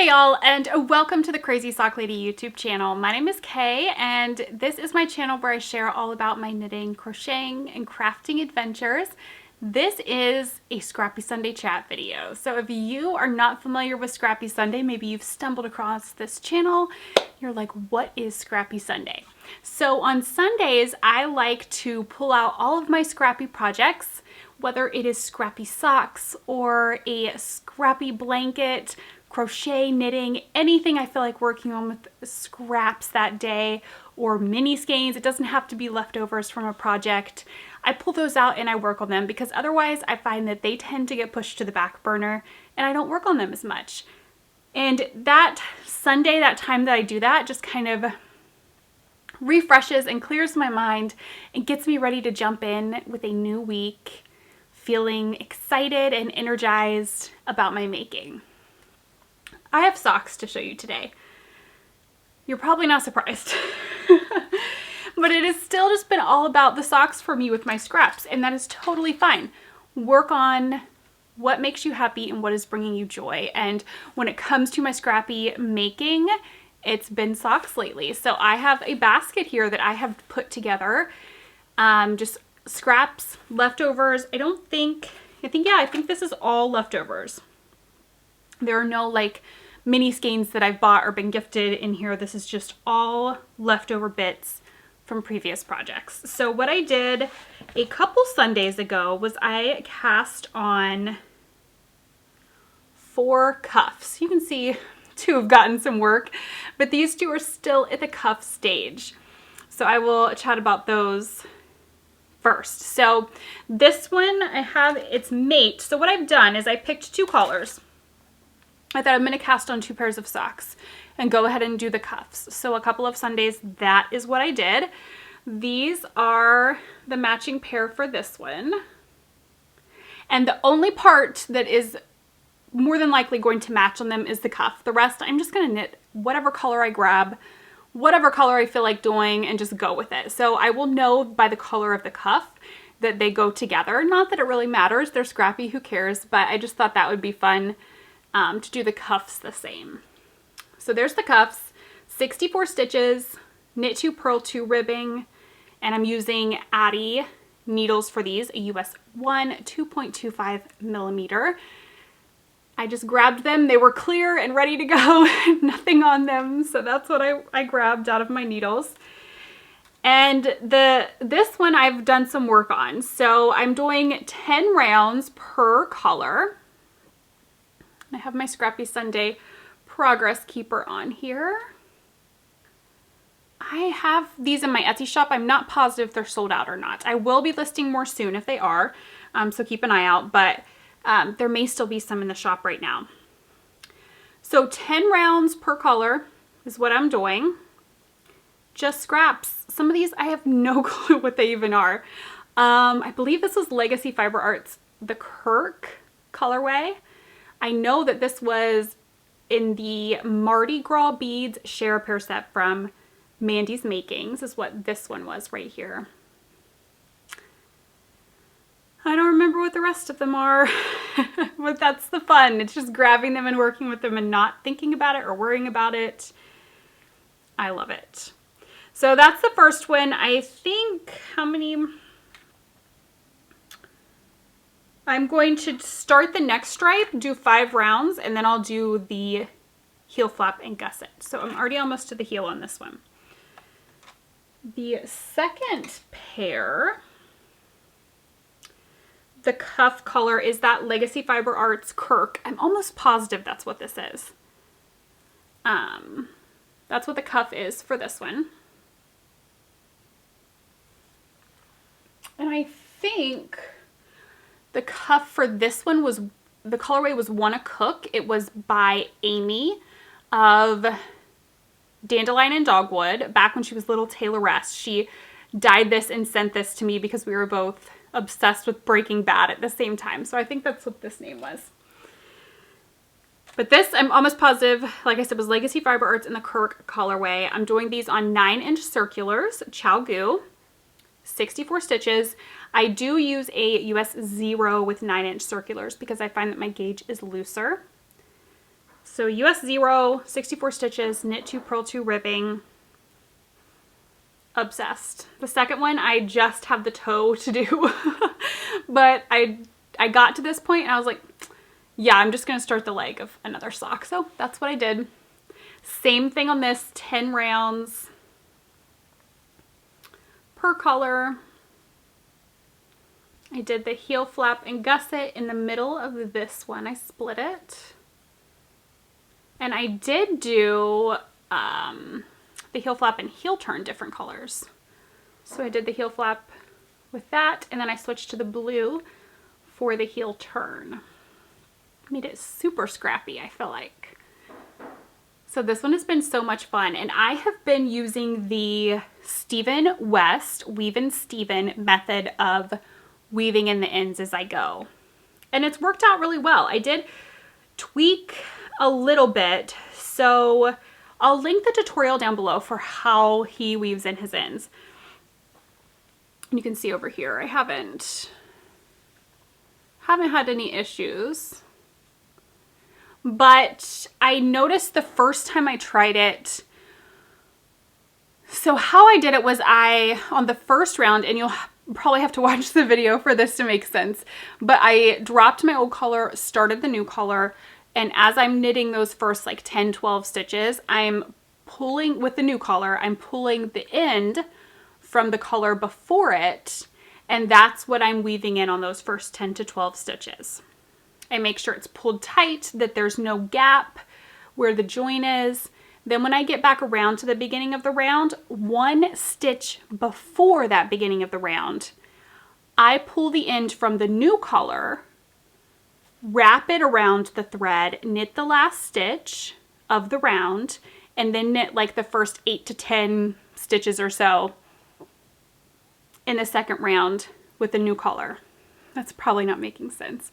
Hey y'all, and welcome to the Crazy Sock Lady YouTube channel. My name is Kay, and this is my channel where I share all about my knitting, crocheting, and crafting adventures. This is a Scrappy Sunday chat video. So if you are not familiar with Scrappy Sunday, maybe you've stumbled across this channel, you're like, what is Scrappy Sunday? So on Sundays, I like to pull out all of my Scrappy projects, whether it is Scrappy socks or a Scrappy blanket, crochet, knitting, anything I feel like working on with scraps that day, or mini skeins. It doesn't have to be leftovers from a project. I pull those out and I work on them because otherwise I find that they tend to get pushed to the back burner and I don't work on them as much. And that Sunday, that time that I do that, just kind of refreshes and clears my mind and gets me ready to jump in with a new week, feeling excited and energized about my making. I have socks to show you today. You're probably not surprised, but it has still just been all about the socks for me with my scraps, and that is totally fine. Work on what makes you happy and what is bringing you joy. And when it comes to my Scrappy making, it's been socks lately. So I have a basket here that I have put together, just scraps, leftovers. I think this is all leftovers. There are no like mini skeins that I've bought or been gifted in here. This is just all leftover bits from previous projects. So what I did a couple Sundays ago was I cast on 4 cuffs. You can see 2 have gotten some work, but these 2 are still at the cuff stage. So I will chat about those first. So this one I have its mate. So what I've done is I picked 2 collars. I thought I'm going to cast on 2 pairs of socks and go ahead and do the cuffs. So a couple of Sundays, that is what I did. These are the matching pair for this one. And the only part that is more than likely going to match on them is the cuff. The rest, I'm just going to knit whatever color I grab, whatever color I feel like doing, and just go with it. So I will know by the color of the cuff that they go together. Not that it really matters. They're scrappy, who cares? But I just thought that would be fun. To do the cuffs the same. So there's the cuffs, 64 stitches, knit 2, purl 2 ribbing, and I'm using Addi needles for these, a US 1 2.25 millimeter. I just grabbed them. They were clear and ready to go, nothing on them. So that's what I grabbed out of my needles. And this one I've done some work on. So I'm doing 10 rounds per color. I have my Scrappy Sunday progress keeper on here. I have these in my Etsy shop. I'm not positive if they're sold out or not. I will be listing more soon if they are, so keep an eye out, but there may still be some in the shop right now. So 10 rounds per color is what I'm doing. Just scraps. Some of these I have no clue what they even are. I believe this was Legacy Fiber Arts, the Kirk colorway. I know that this was in the Mardi Gras Beads Share a Pair set from Mandy's Makings is what this one was right here. I don't remember what the rest of them are, but that's the fun. It's just grabbing them and working with them and not thinking about it or worrying about it. I love it. So that's the first one. I think how many... I'm going to start the next stripe, do 5 rounds, and then I'll do the heel flap and gusset. So I'm already almost to the heel on this one. The second pair, the cuff color is that Legacy Fiber Arts Kirk. I'm almost positive that's what this is. That's what the cuff is for this one. And I think the cuff for this one was, the colorway was Wanna Cook. It was by Amy of Dandelion and Dogwood. Back when she was Little Tailoress, she dyed this and sent this to me because we were both obsessed with Breaking Bad at the same time. So I think that's what this name was. But this, I'm almost positive, like I said, was Legacy Fiber Arts in the Kirk colorway. I'm doing these on 9-inch circulars, Chow Goo, 64 stitches. I do use a US 0 with 9-inch circulars because I find that my gauge is looser. So US 0, 64 stitches, knit 2, purl 2, ribbing. Obsessed. The second one, I just have the toe to do. But I got to this point and I was like, yeah, I'm just going to start the leg of another sock. So that's what I did. Same thing on this, 10 rounds per color. I did the heel flap and gusset in the middle of this one. I split it. And I did do the heel flap and heel turn different colors. So I did the heel flap with that, and then I switched to the blue for the heel turn. Made it super scrappy, I feel like. So this one has been so much fun, and I have been using the Stephen West Weave and Steven method of weaving in the ends as I go. And it's worked out really well. I did tweak a little bit, so I'll link the tutorial down below for how he weaves in his ends. And you can see over here, I haven't had any issues. But I noticed the first time I tried it, so how I did it was on the first round, and you'll probably have to watch the video for this to make sense, but I dropped my old color, started the new color, and as I'm knitting those first like 10, 12 stitches, I'm pulling with the new color, I'm pulling the end from the color before it, and that's what I'm weaving in on those first 10 to 12 stitches. I make sure it's pulled tight, that there's no gap where the join is. Then when I get back around to the beginning of the round, one stitch before that beginning of the round, I pull the end from the new color, wrap it around the thread, knit the last stitch of the round, and then knit like the first 8 to 10 stitches or so in the second round with the new color. That's probably not making sense.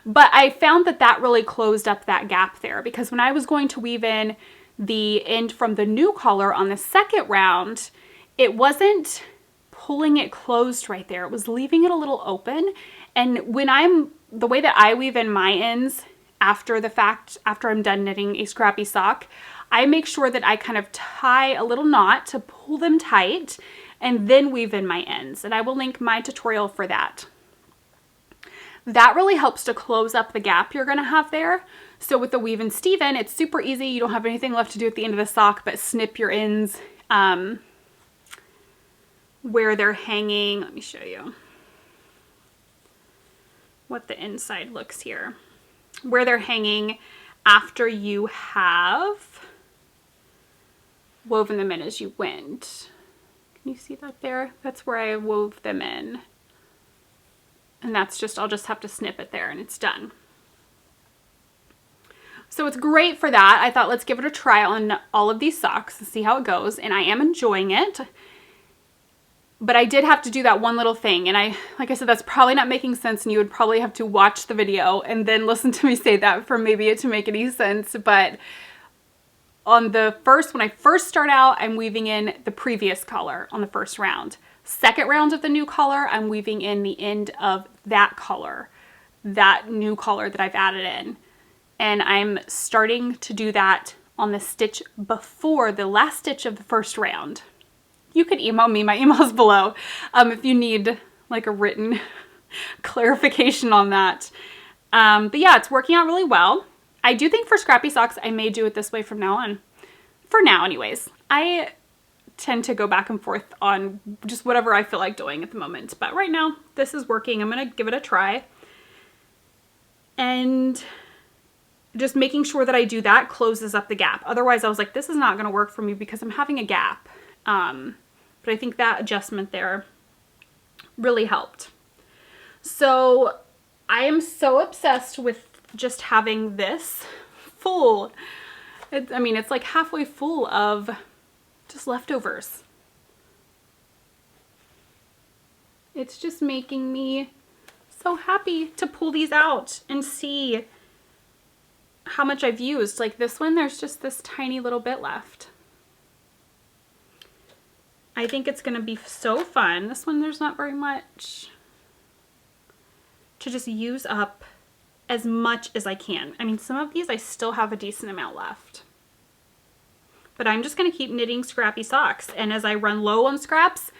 But I found that that really closed up that gap there, because when I was going to weave in the end from the new color on the second round, it wasn't pulling it closed right there. It was leaving it a little open. And the way that I weave in my ends after I'm done knitting a scrappy sock, I make sure that I kind of tie a little knot to pull them tight and then weave in my ends. And I will link my tutorial for that. That really helps to close up the gap you're going to have there. So with the Weave and Steven, it's super easy. You don't have anything left to do at the end of the sock but snip your ends where they're hanging. Let me show you what the inside looks here. Where they're hanging after you have woven them in as you went. Can you see that there? That's where I wove them in. And that's just, I'll just have to snip it there and it's done. So it's great for that. I thought let's give it a try on all of these socks and see how it goes. And I am enjoying it. But I did have to do that one little thing. And like I said, that's probably not making sense, and you would probably have to watch the video and then listen to me say that for maybe it to make any sense. But on the first, when I first start out, I'm weaving in the previous color on the first round. Second round of the new color, I'm weaving in the end of that color, that new color that I've added in. And I'm starting to do that on the stitch before the last stitch of the first round. You could email me, my email's below, if you need like a written clarification on that. But yeah, it's working out really well. I do think for scrappy socks, I may do it this way from now on. For now anyways. I tend to go back and forth on just whatever I feel like doing at the moment. But right now, this is working. I'm going to give it a try. And just making sure that I do that closes up the gap. Otherwise, I was like, this is not going to work for me because I'm having a gap. But I think that adjustment there really helped. So I am so obsessed with just having this full. I mean, it's like halfway full of just leftovers. It's just making me so happy to pull these out and see how much I've used. Like this one, there's just this tiny little bit left. I think it's going to be so fun. This one, there's not very much to just use up as much as I can. I mean, some of these I still have a decent amount left. But I'm just going to keep knitting Scrappy socks. And as I run low on scraps,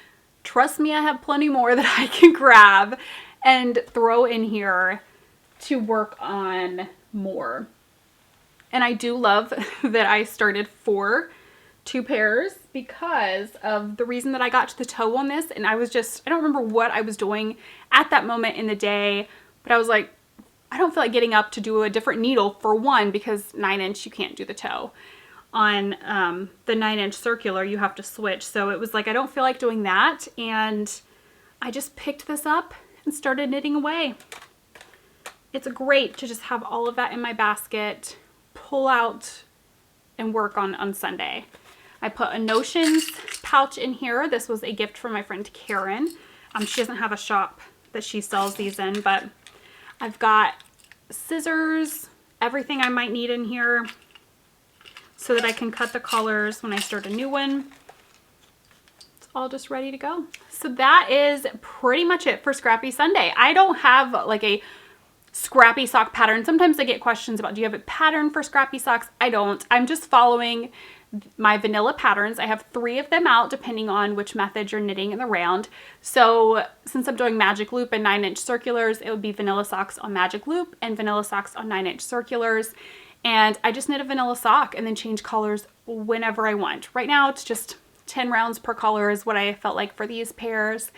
trust me, I have plenty more that I can grab and throw in here to work on more. And I do love that I started 2 pairs because of the reason that I got to the toe on this. And I don't remember what I was doing at that moment in the day, but I was like, I don't feel like getting up to do a different needle for one, because 9-inch, you can't do the toe. On the 9-inch circular, you have to switch. So it was like, I don't feel like doing that. And I just picked this up and started knitting away. It's great to just have all of that in my basket, pull out and work on Sunday. I put a Notions pouch in here. This was a gift from my friend Karen. She doesn't have a shop that she sells these in, but I've got scissors, everything I might need in here so that I can cut the colors when I start a new one. It's all just ready to go. So that is pretty much it for Scrappy Sunday. I don't have like a Scrappy sock pattern. Sometimes I get questions about, do you have a pattern for Scrappy socks? I don't. I'm just following my vanilla patterns. I have 3 of them out depending on which method you're knitting in the round. So since I'm doing magic loop and 9-inch circulars, it would be vanilla socks on magic loop and vanilla socks on 9-inch circulars. And I just knit a vanilla sock and then change colors whenever I want. Right now it's just 10 rounds per color is what I felt like for these pairs.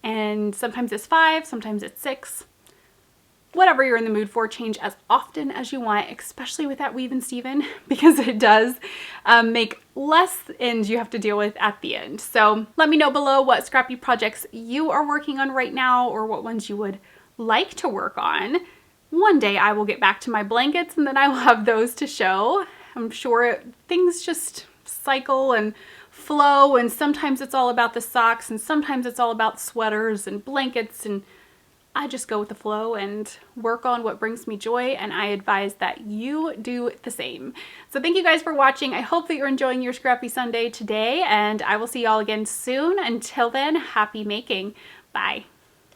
And sometimes it's 5, sometimes it's 6. Whatever you're in the mood for, change as often as you want, especially with that weave and Steven, because it does make less ends you have to deal with at the end. So let me know below what scrappy projects you are working on right now, or what ones you would like to work on. One day I will get back to my blankets and then I will have those to show. I'm sure things just cycle and flow, and sometimes it's all about the socks and sometimes it's all about sweaters and blankets, and I just go with the flow and work on what brings me joy, and I advise that you do the same. So thank you guys for watching. I hope that you're enjoying your Scrappy Sunday today, and I will see y'all again soon. Until then, happy making. Bye.